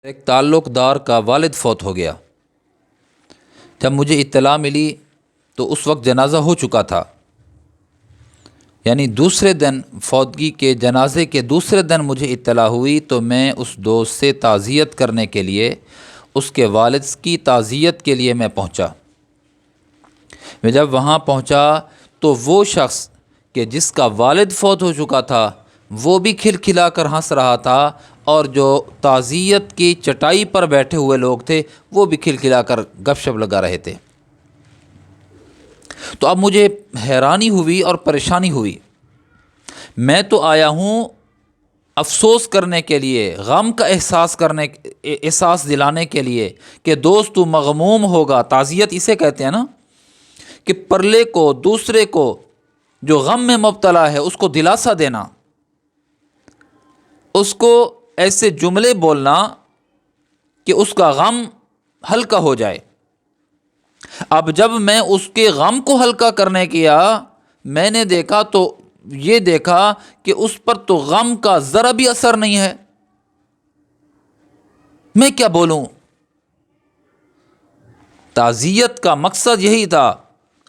ایک تعلق دار کا والد فوت ہو گیا۔ جب مجھے اطلاع ملی تو اس وقت جنازہ ہو چکا تھا، یعنی دوسرے دن فوتگی کے جنازے کے دوسرے دن مجھے اطلاع ہوئی تو میں اس دوست سے تعزیت کرنے کے لیے، اس کے والد کی تعزیت کے لیے میں پہنچا۔ میں جب وہاں پہنچا تو وہ شخص کہ جس کا والد فوت ہو چکا تھا وہ بھی کھلکھلا کر ہنس رہا تھا، اور جو تعزیت کی چٹائی پر بیٹھے ہوئے لوگ تھے وہ بھی کھلکھلا کر گپ شپ لگا رہے تھے۔ تو اب مجھے حیرانی ہوئی اور پریشانی ہوئی۔ میں تو آیا ہوں افسوس کرنے کے لیے، غم کا احساس دلانے کے لیے کہ دوست تو مغموم ہوگا۔ تعزیت اسے کہتے ہیں نا کہ پرلے کو، دوسرے کو جو غم میں مبتلا ہے اس کو دلاسا دینا، اس کو ایسے جملے بولنا کہ اس کا غم ہلکا ہو جائے۔ اب جب میں اس کے غم کو ہلکا کرنے کیا، میں نے دیکھا تو یہ دیکھا کہ اس پر تو غم کا ذرا بھی اثر نہیں ہے۔ میں کیا بولوں؟ تعزیت کا مقصد یہی تھا،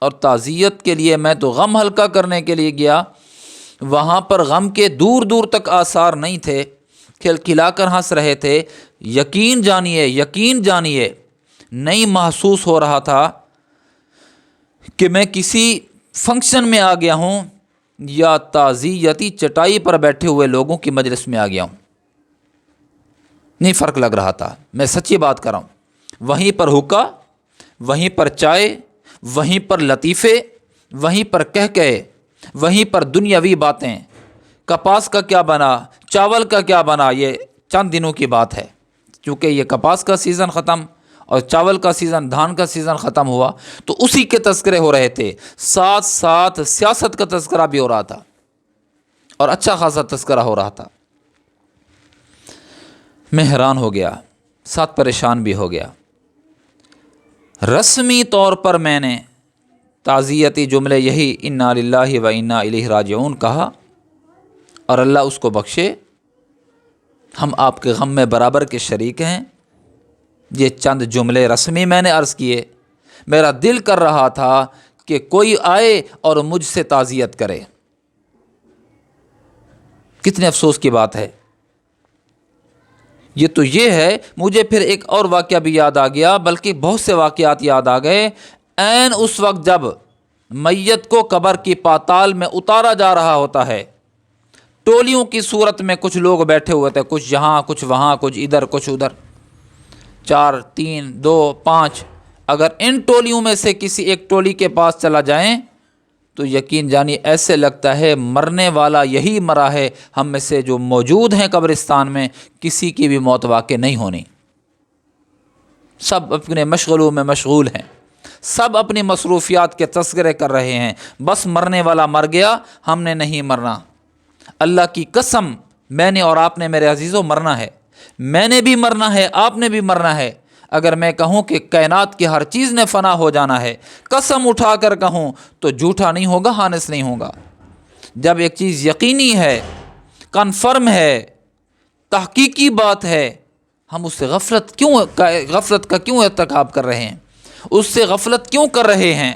اور تعزیت کے لیے میں تو غم ہلکا کرنے کے لیے گیا۔ وہاں پر غم کے دور دور تک آثار نہیں تھے، کھلکھلا کر ہنس رہے تھے۔ یقین جانیے نہیں محسوس ہو رہا تھا کہ میں کسی فنکشن میں آ گیا ہوں یا تعزیتی چٹائی پر بیٹھے ہوئے لوگوں کی مجلس میں آ گیا ہوں۔ نہیں فرق لگ رہا تھا، میں سچی بات کر رہا ہوں۔ وہیں پر حقہ، وہیں پر چائے، وہیں پر لطیفے، وہیں پر کہکہے، وہیں پر دنیاوی باتیں۔ کپاس کا کیا بنا، چاول کا کیا بنا، یہ چند دنوں کی بات ہے۔ چونکہ یہ کپاس کا سیزن ختم اور چاول کا سیزن، دھان کا سیزن ختم ہوا، تو اسی کے تذکرے ہو رہے تھے، ساتھ ساتھ سیاست کا تذکرہ بھی ہو رہا تھا، اور اچھا خاصا تذکرہ ہو رہا تھا۔ میں حیران ہو گیا، ساتھ پریشان بھی ہو گیا۔ رسمی طور پر میں نے تعزیتی جملے یہی انا للہ و انا الیہ راجعون کہا، اور اللہ اس کو بخشے، ہم آپ کے غم میں برابر کے شریک ہیں۔ یہ چند جملے رسمی میں نے عرض کیے۔ میرا دل کر رہا تھا کہ کوئی آئے اور مجھ سے تعزیت کرے۔ کتنے افسوس کی بات ہے۔ یہ تو یہ ہے، مجھے پھر ایک اور واقعہ بھی یاد آ گیا، بلکہ بہت سے واقعات یاد آ گئے۔ عین اس وقت جب میت کو قبر کی پاتال میں اتارا جا رہا ہوتا ہے، ٹولیوں کی صورت میں کچھ لوگ بیٹھے ہوئے تھے، کچھ یہاں، کچھ وہاں، کچھ ادھر، کچھ ادھر، 4 3 2 5۔ اگر ان ٹولیوں میں سے کسی ایک ٹولی کے پاس چلا جائیں تو یقین جانی ایسے لگتا ہے مرنے والا یہی مرا ہے، ہم میں سے جو موجود ہیں قبرستان میں کسی کی بھی موت واقع نہیں ہونی۔ سب اپنے مشغلوں میں مشغول ہیں، سب اپنی مصروفیات کے تذکرے کر رہے ہیں، بس مرنے والا مر گیا، ہم نے نہیں مرنا۔ اللہ کی قسم، میں نے اور آپ نے میرے عزیزوں مرنا ہے، میں نے بھی مرنا ہے، آپ نے بھی مرنا ہے۔ اگر میں کہوں کہ کائنات کی ہر چیز نے فنا ہو جانا ہے، قسم اٹھا کر کہوں تو جھوٹا نہیں ہوگا، ہانس نہیں ہوگا۔ جب ایک چیز یقینی ہے، کنفرم ہے، تحقیقی بات ہے، ہم اس سے غفلت کا کیوں ارتکاب کر رہے ہیں، اس سے غفلت کیوں کر رہے ہیں؟